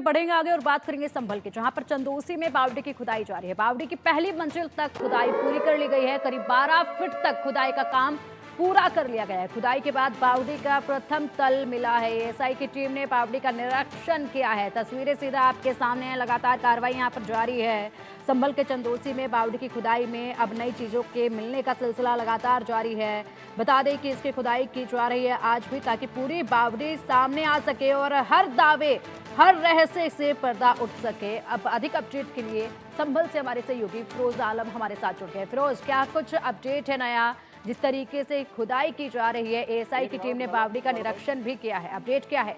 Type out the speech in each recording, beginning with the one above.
बढ़ेंगे आगे और बात करेंगे संभल की, जहां पर चंदोसी में बावड़ी की खुदाई जारी है। बावड़ी की पहली मंजिल तक खुदाई पूरी कर ली गई है। करीब 12 फीट तक खुदाई का काम पूरा कर लिया गया है। खुदाई के बाद बावड़ी का प्रथम तल मिला है। एएसआई की टीम ने बावड़ी का निरीक्षण किया है। तस्वीरें सीधा आपके सामने हैं। लगातार कार्रवाई यहां पर जारी है। संभल के चंदोसी में बावड़ी की खुदाई में अब नई चीजों के मिलने का सिलसिला लगातार जारी है। बता दें कि इसकी खुदाई की जा रही है आज भी, ताकि पूरी बावड़ी सामने आ सके और हर दावे, हर रहस्य से पर्दा उठ सके। अब अधिक अपडेट के लिए संभल से हमारे सहयोगी फिरोज आलम हमारे साथ जुड़ गए। फिरोज, क्या कुछ अपडेट है नया? जिस तरीके से खुदाई की जा रही है, एएसआई की टीम ने बावड़ी का निरीक्षण भी किया है, अपडेट क्या है?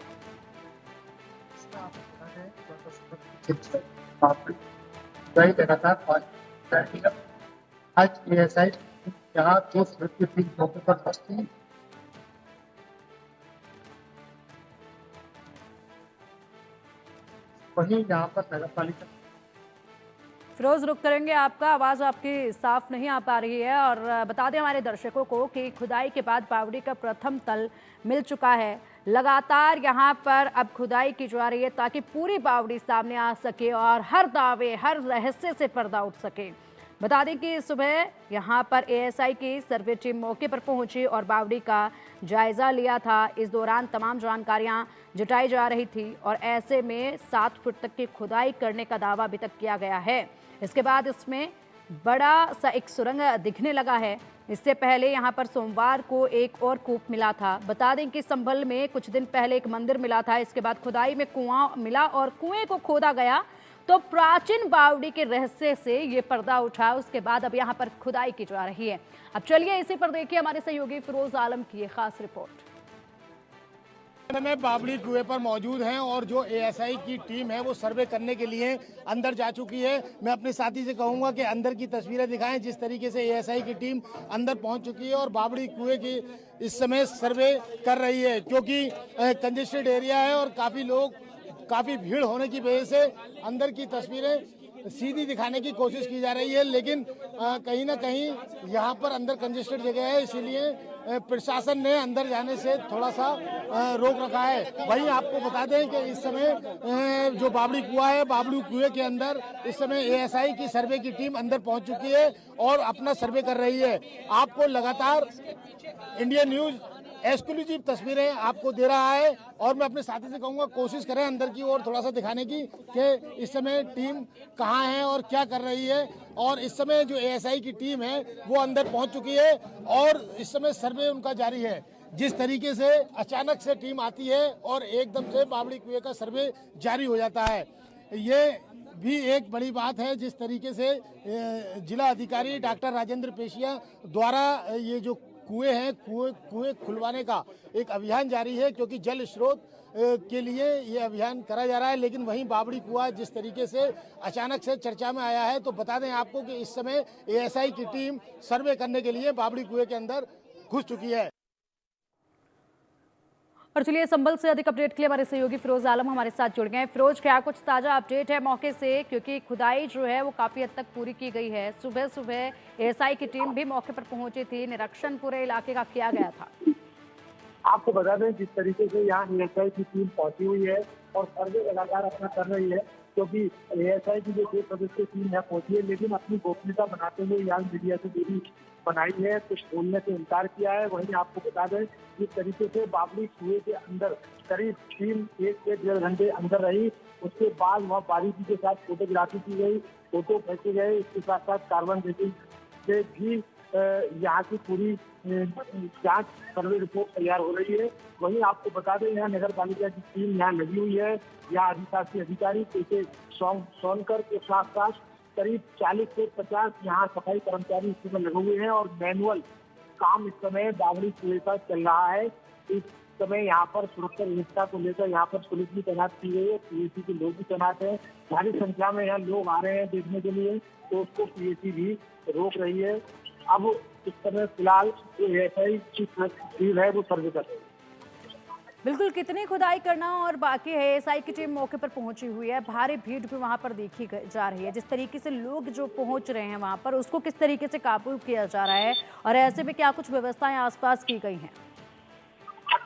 आज एएसआई यहाँ 2 की टीम मौके पर पहुंची। वहीं यहाँ पर नगर पालिका। फिरोज, रुक करेंगे आपका, आवाज आपकी साफ नहीं आ पा रही है। और बता दें हमारे दर्शकों को कि खुदाई के बाद बावड़ी का प्रथम तल मिल चुका है। लगातार यहां पर अब खुदाई की जा रही है ताकि पूरी बावड़ी सामने आ सके और हर दावे, हर रहस्य से पर्दा उठ सके। बता दें कि सुबह यहां पर एएसआई की सर्वे टीम मौके पर पहुंची और बावड़ी का जायजा लिया था। इस दौरान तमाम जानकारियां जुटाई जा रही थी और ऐसे में 7 फुट तक की खुदाई करने का दावा अभी तक किया गया है। इसके बाद इसमें बड़ा सा एक सुरंग दिखने लगा है। इससे पहले यहां पर सोमवार को एक और कूप मिला था। बता दें कि संभल में कुछ दिन पहले एक मंदिर मिला था। इसके बाद खुदाई में कुआं मिला और कुएं को खोदा गया तो प्राचीन बावड़ी के रहस्य से ये पर्दा उठा। उसके बाद अब यहाँ पर खुदाई की जा रही है। अब चलिए इसी पर देखिए हमारे सहयोगी फिरोज आलम की ये खास रिपोर्ट। में बावड़ी कुएं पर मौजूद हैं और जो एएसआई की टीम है वो सर्वे करने के लिए अंदर जा चुकी है। मैं अपने साथी से कहूंगा कि अंदर की तस्वीरें दिखाएं। जिस तरीके से एएसआई की टीम अंदर पहुंच चुकी है और बावड़ी कुएं की इस समय सर्वे कर रही है, क्योंकि कंजेस्टेड एरिया है और काफ़ी भीड़ होने की वजह से अंदर की तस्वीरें सीधी दिखाने की कोशिश की जा रही है। लेकिन कहीं ना कहीं यहाँ पर अंदर कंजेस्टेड जगह है, इसीलिए प्रशासन ने अंदर जाने से थोड़ा सा रोक रखा है। वहीं आपको बता दें कि इस समय जो बावड़ी कुआं है, बावड़ी कुएं के अंदर इस समय एएसआई की सर्वे की टीम अंदर पहुंच चुकी है और अपना सर्वे कर रही है। आपको लगातार इंडिया न्यूज एक्सक्लूसिव तस्वीरें आपको दे रहा है और मैं अपने साथी से कहूंगा कोशिश करें अंदर की ओर थोड़ा सा दिखाने की कि इस समय टीम कहां है और क्या कर रही है। और इस समय जो एएसआई की टीम है वो अंदर पहुंच चुकी है और इस समय सर्वे उनका जारी है। जिस तरीके से अचानक से टीम आती है और एकदम से बावड़ी कुएं का सर्वे जारी हो जाता है, ये भी एक बड़ी बात है। जिस तरीके से जिला अधिकारी डॉक्टर राजेंद्र पेशिया द्वारा ये जो कुएं हैं, कुएं खुलवाने का एक अभियान जारी है, क्योंकि जल स्रोत के लिए ये अभियान करा जा रहा है। लेकिन वहीं बावड़ी कुआं जिस तरीके से अचानक से चर्चा में आया है, तो बता दें आपको कि इस समय एएसआई की टीम सर्वे करने के लिए बावड़ी कुएं के अंदर घुस चुकी है। और चलिए संभल से अधिक अपडेट के लिए हमारे सहयोगी फिरोज आलम हमारे साथ जुड़ गए हैं। फिरोज, क्या कुछ ताजा अपडेट है मौके से? क्योंकि खुदाई जो है वो काफी हद तक पूरी की गई है। सुबह सुबह एएसआई की टीम भी मौके पर पहुंची थी, निरीक्षण पूरे इलाके का किया गया था। आपको बता दें जिस तरीके से यहाँ एएसआई की टीम पहुंची हुई है और सर्वे लगातार अपना कर रही है, क्योंकि एएसआई की जो 6 सदस्यीय टीम है पहुंची है, लेकिन अपनी गोपनीयता बनाते हुए यहाँ मीडिया से दूरी बनाई है, कुछ बोलने से इनकार किया है। वहीं आपको बता दें जिस तरीके से बावड़ी कुएं के अंदर करीब 1 से 1.5 घंटे अंदर रही, उसके बाद वहाँ बारीकी के साथ फोटोग्राफी की गई, फोटो फेंके गए। इसके साथ साथ कार्बन डेटिंग से भी यहाँ की पूरी जांच सर्वे रिपोर्ट तैयार हो रही है। वहीं आपको बता दें यहाँ नगर पालिका की टीम यहाँ लगी हुई है। यहाँ अधिशासी अधिकारी के सोनकर के साथ साथ करीब 40 से 50 यहाँ सफाई कर्मचारी इस समय लगे हुए हैं और मैनुअल काम इस समय बावड़ी कुएं का चल रहा है। इस समय यहाँ पर सुरक्षा व्यवस्था को लेकर यहाँ पर पुलिस भी तैनात की गई है, पीएसी के लोग भी तैनात हैं। भारी संख्या में यहाँ लोग आ रहे हैं देखने के लिए, तो उसको पीएसी भी रोक रही है। अब इस समय फिलहाल जो एएसआई की टीम है वो सर्वे कर रही है। बिल्कुल, कितनी खुदाई करना और बाकी है। एएसआई की टीम मौके पर पहुंची हुई है। भारी भीड़ भी वहां पर देखी जा रही है। जिस तरीके से लोग जो पहुंच रहे हैं वहां पर, उसको किस तरीके से काबू किया जा रहा है और ऐसे में क्या कुछ व्यवस्थाएं आसपास की गई हैं?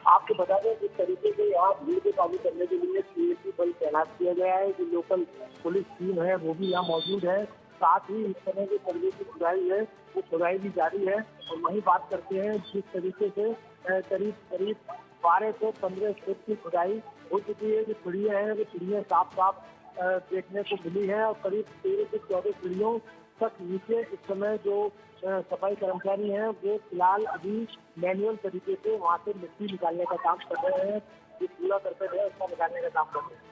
आपको बता दें जिस तरीके से यहाँ भीड़ को काबू करने के लिए सीएपी बल तैनात किया गया है, जो लोकल पुलिस टीम है वो भी यहाँ मौजूद है। साथ ही इस समय जो सर्वे की खुदाई है वो खुदाई भी जारी है। और वही बात करते हैं जिस तरीके से करीब करीब 12 से 15 फुट की खुदाई हो चुकी है। जो सीढ़ियाँ हैं वो सीढ़ियाँ साफ साफ देखने को मिली है और करीब 13 से 14 सीढ़ियों तक नीचे इस समय जो सफाई कर्मचारी हैं वो फिलहाल अभी मैनुअल तरीके से वहाँ से मिट्टी निकालने का काम कर रहे हैं। जो कूड़ा करकट है उसका निकालने का काम कर रहे हैं।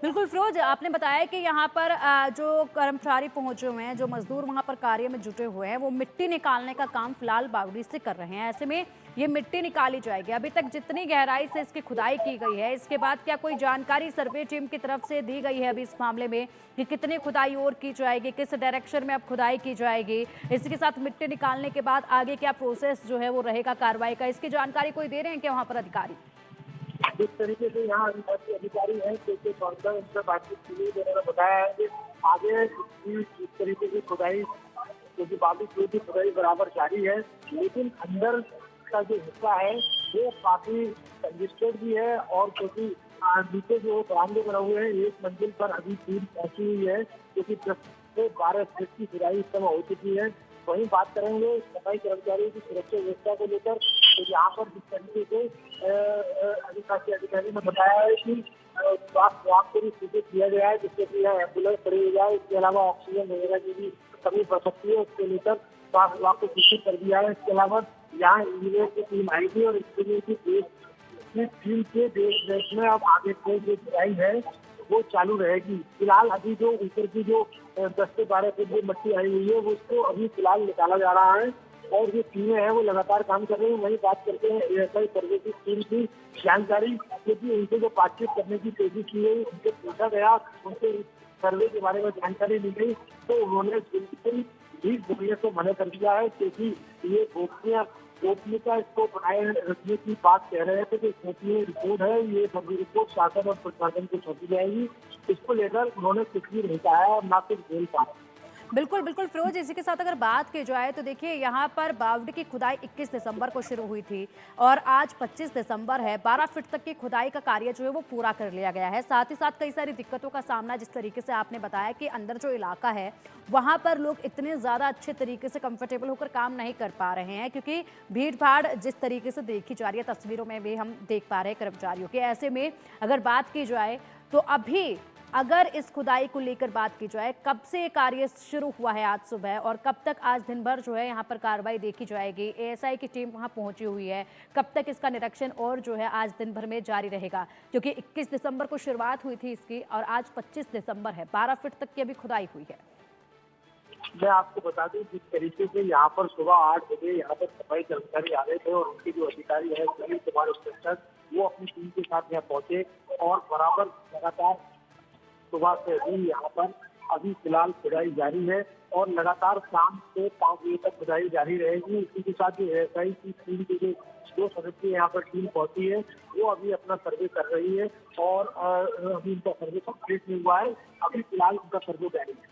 बिल्कुल फिरोज, आपने बताया कि यहाँ पर जो कर्मचारी पहुंचे हुए हैं, जो मजदूर वहाँ पर कार्य में जुटे हुए हैं, वो मिट्टी निकालने का काम फिलहाल बावड़ी से कर रहे हैं। ऐसे में ये मिट्टी निकाली जाएगी। अभी तक जितनी गहराई से इसकी खुदाई की गई है, इसके बाद क्या कोई जानकारी सर्वे टीम की तरफ से दी गई है अभी इस मामले में कि कितनी खुदाई और की जाएगी, किस डायरेक्शन में अब खुदाई की जाएगी, इसके साथ मिट्टी निकालने के बाद आगे क्या प्रोसेस जो है वो रहेगा कार्रवाई का, इसकी जानकारी कोई दे रहे हैं क्या वहाँ पर अधिकारी? जिस तरीके से यहाँ अधिकारी हैं उनसे बातचीत की हुई, उन्होंने बताया है कि आगे जिस तरीके की खुदाई क्योंकि बाबू की खुदाई बराबर जारी है, लेकिन अंदर का जो हिस्सा है वो काफी कंजेस्टेड भी है। और क्योंकि नीचे जो बरामदे बने हुए हैं एक मंजिल पर अभी टीम पहुंची हुई है, क्योंकि 10 से 12 फीट की खुदाई इस समय हो चुकी है। वहीं बात करेंगे सफाई कर्मचारियों की सुरक्षा व्यवस्था को लेकर, तो यहाँ पर जिस तरीके से अधिकारी ने बताया है कि स्वास्थ्य विभाग को भी सूचित किया गया है जिससे कि यह एम्बुलेंस खड़ी हो जाए। इसके अलावा ऑक्सीजन वगैरह की भी कमी पड़ सकती है, उसको लेकर स्वास्थ्य विभाग को सूचित कर दिया है। इसके अलावा यहाँ इंजीनियर की टीम आई थी और इंजीनियर की टीम के देश में अब आगे की जो खुदाई है वो चालू रहेगी। फिलहाल अभी जो ऊपर की जो 10 से 12 फीट जो मट्टी आई हुई है वो उसको अभी फिलहाल निकाला जा रहा है और जो टीमें हैं वो लगातार काम कर रही हैं। वही बात करते हैं एएसआई सर्वे की टीम की जानकारी, क्योंकि उनसे जो बातचीत करने की कोशिश की गई, उनसे पूछा गया, उनसे सर्वे के बारे में जानकारी ली गई, तो उन्होंने बिल्कुल भी बोलने से मना कर दिया है, क्योंकि ये गोपनीयता इसको बनाए रखने की बात कह रहे थे कि गोपनीय रिपोर्ट है, ये सभी रिपोर्ट शासन और प्रशासन को सौंपी जाएगी। इसको लेकर उन्होंने कुछ भी नहीं कहा है और ना कुछ बोल पाया। बिल्कुल बिल्कुल फिरोज, इसी के साथ अगर बात की जाए तो देखिए यहाँ पर बावड़ी की खुदाई 21 दिसंबर को शुरू हुई थी और आज 25 दिसंबर है। 12 फीट तक की खुदाई का कार्य जो है वो पूरा कर लिया गया है। साथ ही साथ कई सारी दिक्कतों का सामना, जिस तरीके से आपने बताया कि अंदर जो इलाका है वहाँ पर लोग इतने ज़्यादा अच्छे तरीके से कंफर्टेबल होकर काम नहीं कर पा रहे हैं, क्योंकि भीड़ भाड़ जिस तरीके से देखी जा रही है, तस्वीरों में भी हम देख पा रहे हैं कर्मचारियों के। ऐसे में अगर बात की जाए तो अभी अगर इस खुदाई को लेकर बात की जाए, कब से कार्य शुरू हुआ है आज सुबह और कब तक आज दिन भर जो है यहाँ पर कार्रवाई देखी जाएगी? एएसआई की टीम वहाँ पहुंची हुई है, कब तक इसका निरीक्षण और जो है आज दिन भर में जारी रहेगा? क्योंकि 21 दिसंबर को शुरुआत हुई थी इसकी और आज 25 दिसंबर है। 12 फीट तक की अभी खुदाई हुई है। मैं आपको बता दूं जिस तरीके से यहाँ पर सुबह 8 बजे यहाँ पर सफाई कर्मचारी आ गए थे और उनके जो अधिकारी है सुनील कुमार इंस्पेक्टर, वो अपनी टीम के साथ यहाँ पहुंचे और बराबर लगातार सुबह से ही यहाँ पर अभी फिलहाल खुदाई जारी है और लगातार शाम से 5 बजे तक खुदाई जारी रहेगी। इसी के साथ जो एएसआई की टीम के जो सदस्य यहाँ पर टीम पहुंची है वो अभी अपना सर्वे कर रही है और अभी उनका सर्वे कंप्लीट नहीं हुआ है, अभी फिलहाल उनका सर्वे जारी है।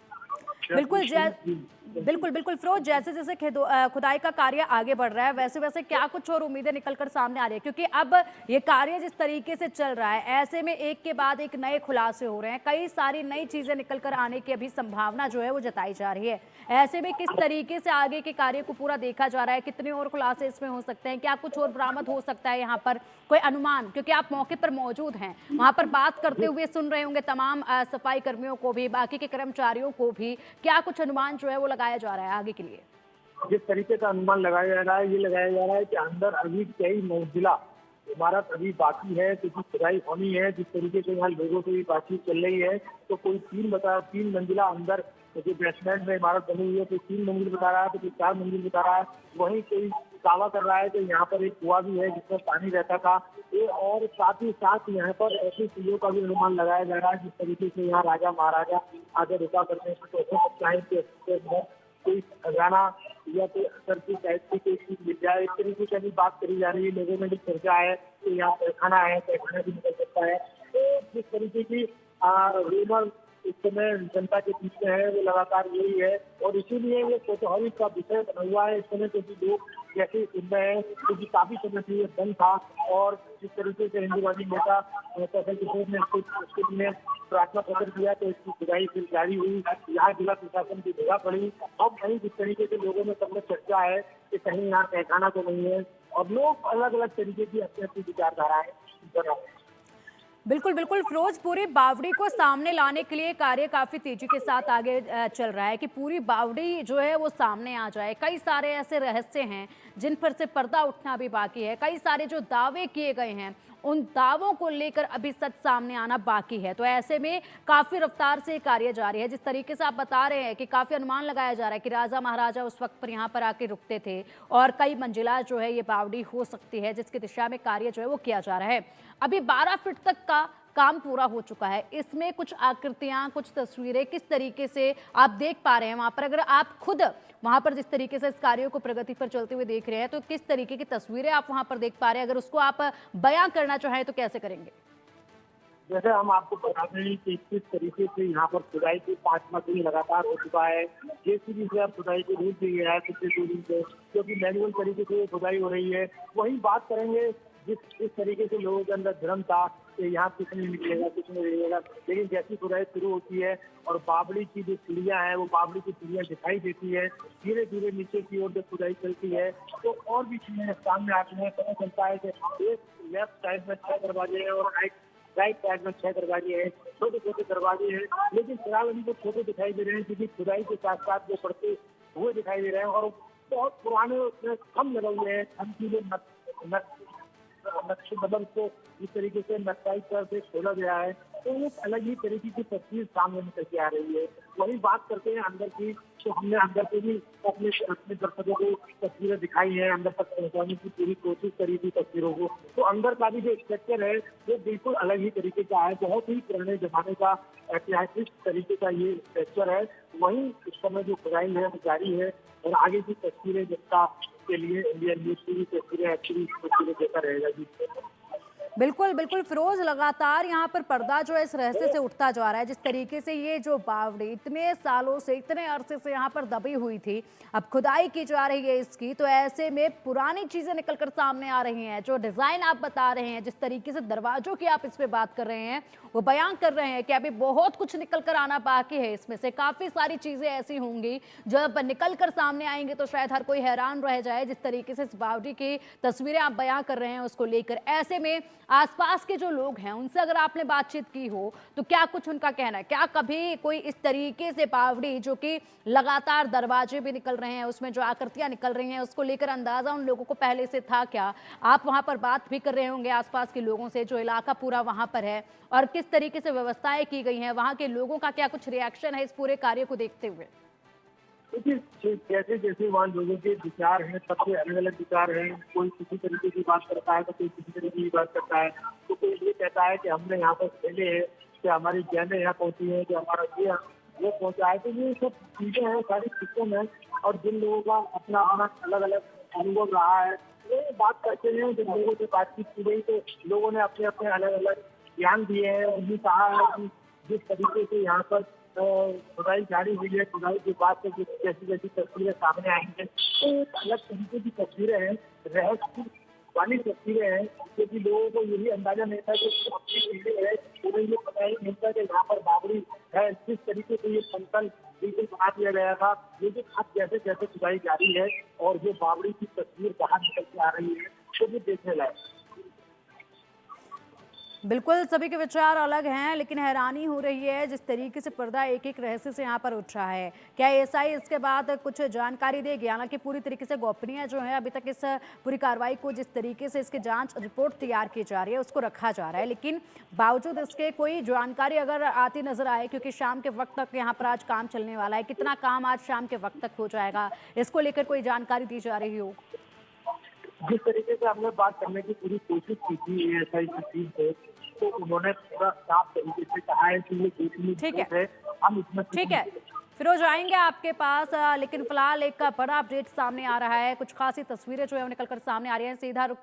बिल्कुल बिल्कुल फिरोज, जैसे जैसे खुदाई का कार्य आगे बढ़ रहा है वैसे वैसे क्या कुछ और उम्मीदें निकलकर सामने आ रही है? क्योंकि अब ये कार्य जिस तरीके से चल रहा है, ऐसे में एक के बाद एक नए खुलासे हो रहे हैं, कई सारी नई चीजें निकलकर आने की अभी संभावना जो है वो जताई जा रही है। ऐसे में किस तरीके से आगे के कार्य को पूरा देखा जा रहा है? कितने और खुलासे इसमें हो सकते हैं? क्या कुछ और बरामद हो सकता है यहाँ पर? कोई अनुमान, क्योंकि आप मौके पर मौजूद हैं, वहां पर बात करते हुए सुन रहे होंगे तमाम सफाई कर्मियों को भी, बाकी के कर्मचारियों को भी, क्या कुछ अनुमान जो है वो लगाया जा रहा है आगे के लिए? जिस तरीके का अनुमान लगाया जा रहा है, ये लगाया जा रहा है कि अंदर अभी कई मंजिला इमारत अभी बाकी है, क्योंकि खुदाई होनी है। जिस तरीके से यहाँ लोगों से भी बातचीत चल रही है तो कोई 3 मंजिला अंदर जो बेसमेंट में इमारत बनी हुई है, कोई 3 मंजिल बता रहा है तो कोई 4 मंजिल बता रहा है। वहीं कोई दावा कर रहा है कि यहाँ पर एक कुआं भी है जिसमें पानी रहता था। ये और साथ ही साथ यहाँ पर ऐसी चीजों का भी अनुमान लगाया जा रहा है जिस तरीके से यहाँ राजा महाराजा आगे रुका करने से तो हो सकता है कि कोई खजाना या कोई असर की टाइप की कोई चीज मिल जाए। इस तरीके से अभी बात करी जा रही है, लोगों में भी चर्चा है कि यहाँ तहखाना है, तहखाना भी निकल सकता है। तो जिस तरीके की रूमर इस समय जनता के बीच में है वो लगातार यही है, और इसीलिए ये कौतूहल का विषय बना हुआ है इस समय, क्योंकि लोग जैसे सुन रहे हैं, क्योंकि काफी समय से ये बंद था। और जिस तरीके से हिंदुवादी नेता प्रोफेसर किशोर ने उसके लिए प्रार्थना पत्र दिया, तो इसकी खुदाई फिर जारी हुई, यहाँ जिला प्रशासन की जगह पड़ी। अब कहीं जिस तरीके से लोगों में सब में चर्चा है कि कहीं यहाँ तहखाना तो नहीं है, और लोग अलग अलग तरीके की अपनी अपनी विचारधाराएं कर रहे हैं। बिल्कुल बिल्कुल फिरोज, पूरी बावड़ी को सामने लाने के लिए कार्य काफी तेजी के साथ आगे चल रहा है कि पूरी बावड़ी जो है वो सामने आ जाए। कई सारे ऐसे रहस्य हैं जिन पर से पर्दा उठना भी बाकी है, कई सारे जो दावे किए गए हैं उन दावों को लेकर अभी सच सामने आना बाकी है। तो ऐसे में काफी रफ्तार से कार्य जारी है। जिस तरीके से आप बता रहे हैं कि काफी अनुमान लगाया जा रहा है कि राजा महाराजा उस वक्त पर यहाँ पर आके रुकते थे और कई मंजिला जो है ये बावड़ी हो सकती है, जिसकी दिशा में कार्य जो है वो किया जा रहा है। अभी 12 फीट तक का काम पूरा हो चुका है। इसमें कुछ आकृतियां, कुछ तस्वीरें किस तरीके से आप देख पा रहे हैं वहां पर? अगर आप खुद वहां पर जिस तरीके से इस कार्यों को प्रगति पर चलते हुए देख रहे हैं, तो किस तरीके की तस्वीरें आप वहां पर देख पा रहे हैं? अगर उसको आप बयां करना चाहें तो कैसे करेंगे? जैसे हम आपको बता दें कि किस तरीके से यहाँ पर खुदाई की 5वां दिन लगातार हो चुका है। जेसीबी से अब खुदाई को रोक दिया गया है पिछले 2 दिन से, क्योंकि मैनुअल तरीके से खुदाई हो रही है। वही बात करेंगे जिस तरीके से लोगों के अंदर भ्रम था कि यहाँ कुछ नहीं निकलेगा, कुछ नहीं निकलेगा, लेकिन जैसी खुदाई शुरू होती है और बावड़ी की जो सीढ़ियाँ हैं वो बावड़ी की सीढ़ियाँ दिखाई देती है, धीरे धीरे नीचे की ओर जब खुदाई चलती है तो और भी चीजें सामने आती हैं। पता चलता है कि एक लेफ्ट साइड में 6 दरवाजे हैं और राइट साइड में 6 दरवाजे हैं, छोटे छोटे दरवाजे हैं, लेकिन फिलहाल उनको छोटे दिखाई दे रहे हैं क्योंकि खुदाई के साथ साथ वो बढ़ते हुए दिखाई दे रहे हैं और बहुत पुराने उसमें खम लगे हुए हैं। खम नक्शे बदल को इस तरीके से नक्शाई पर से खोला गया है, तो एक अलग ही तरीके की तस्वीर सामने निकल के आ रही है। वही बात करते हैं अंदर की, तो हमने अंदर से भी अपने दर्शकों को तस्वीरें दिखाई है, अंदर तक पहुंचाने की पूरी कोशिश करी थी तस्वीरों को। तो अंदर का भी जो स्ट्रक्चर है वो बिल्कुल अलग ही तरीके का है, बहुत ही पुराने जमाने का ऐतिहासिक तरीके का ये स्ट्रक्चर है। वही इस समय जो खुदाई है वो जारी है और आगे की तस्वीरें जिसका के लिए इंडियन न्यूज की तस्वीरें तस्वीरें देता रहेगा जी। बिल्कुल बिल्कुल फिरोज, लगातार यहाँ पर पर्दा जो है इस रहस्य से उठता जा रहा है। जिस तरीके से ये जो बावड़ी इतने सालों से, इतने अरसे से यहाँ पर दबी हुई थी, अब खुदाई की जा रही है इसकी, तो ऐसे में पुरानी चीजें निकलकर सामने आ रही हैं। जो डिजाइन आप बता रहे हैं, जिस तरीके से दरवाजों की आप इस पे बात कर रहे हैं, वो बयान कर रहे हैं कि अभी बहुत कुछ निकल कर आना बाकी है। इसमें से काफी सारी चीजें ऐसी होंगी जब निकल कर सामने आएंगे तो शायद हर कोई हैरान रह जाए। जिस तरीके से इस बावड़ी की तस्वीरें आप बयां कर रहे हैं उसको लेकर, ऐसे में आसपास के जो लोग हैं उनसे अगर आपने बातचीत की हो तो क्या कुछ उनका कहना है? क्या कभी कोई इस तरीके से बावड़ी जो कि लगातार दरवाजे भी निकल रहे हैं, उसमें जो आकृतियां निकल रही हैं, उसको लेकर अंदाजा उन लोगों को पहले से था क्या? आप वहां पर बात भी कर रहे होंगे आसपास के लोगों से, जो इलाका पूरा वहां पर है, और किस तरीके से व्यवस्थाएं की गई हैं, वहां के लोगों का क्या कुछ रिएक्शन है इस पूरे कार्य को देखते हुए? देखिए जैसे जैसे वहाँ लोगों के विचार हैं, सबके अलग अलग विचार हैं। कोई किसी तरीके की बात करता है तो कोई किसी तरीके की बात करता है। तो कोई ये कहता है कि हमने यहाँ पर खेले हैं, कि हमारी गेंदें यहाँ पहुंची है, कि हमारा ये वो पहुंचा है। तो ये सब चीजें हैं, सारी सिस्टम है, और जिन लोगों का अपना अपना अलग अलग अनुभव रहा है ये बात करते हैं। जब लोगों से बातचीत की गई तो लोगों ने अपने अपने अलग अलग ज्ञान दिए हैं। उन्हें कहा है कि जिस तरीके से यहाँ पर खुदाई जारी हुई है, खुदाई के बाद से जैसी जैसी तस्वीरें सामने आएंगे तो एक अलग तरीके की तस्वीरें हैं, रहस्य वाली तस्वीरें हैं, क्योंकि लोगों को यही अंदाजा नहीं था कि अपनी चीजें है, उन्हें ये पता ही नहीं था कि यहाँ पर बावड़ी है। किस तरीके से ये समतल बिल्कुल बना दिया गया था, लेकिन अब जैसे जैसे खुदाई जारी है और ये बावड़ी की तस्वीर बाहर निकल के आ रही है तो ये देखने लायक। बिल्कुल, सभी के विचार अलग हैं, लेकिन हैरानी हो रही है जिस तरीके से पर्दा एक एक रहस्य से यहाँ पर उठ रहा है। क्या एएसआई इसके बाद कुछ जानकारी देगी? हालांकि पूरी तरीके से गोपनीय जो है अभी तक इस पूरी कार्रवाई को, जिस तरीके से इसकी जांच रिपोर्ट तैयार की जा रही है उसको रखा जा रहा है, लेकिन बावजूद इसके कोई जानकारी अगर आती नजर आए, क्योंकि शाम के वक्त तक यहाँ पर आज काम चलने वाला है, कितना काम आज शाम के वक्त तक हो जाएगा, इसको लेकर कोई जानकारी दी जा रही हो? जिस तरीके से हमने बात करने की पूरी कोशिश की थी एएसआई की टीम से, तो उन्होंने पूरा साफ तरीके से कहा है कि ये ठीक है, हम इसमें ठीक है फिरोज, आएंगे आपके पास, लेकिन फिलहाल एक बड़ा अपडेट सामने आ रहा है। कुछ खासी तस्वीरें जो है वो निकलकर सामने आ रही हैं। सीधा रुक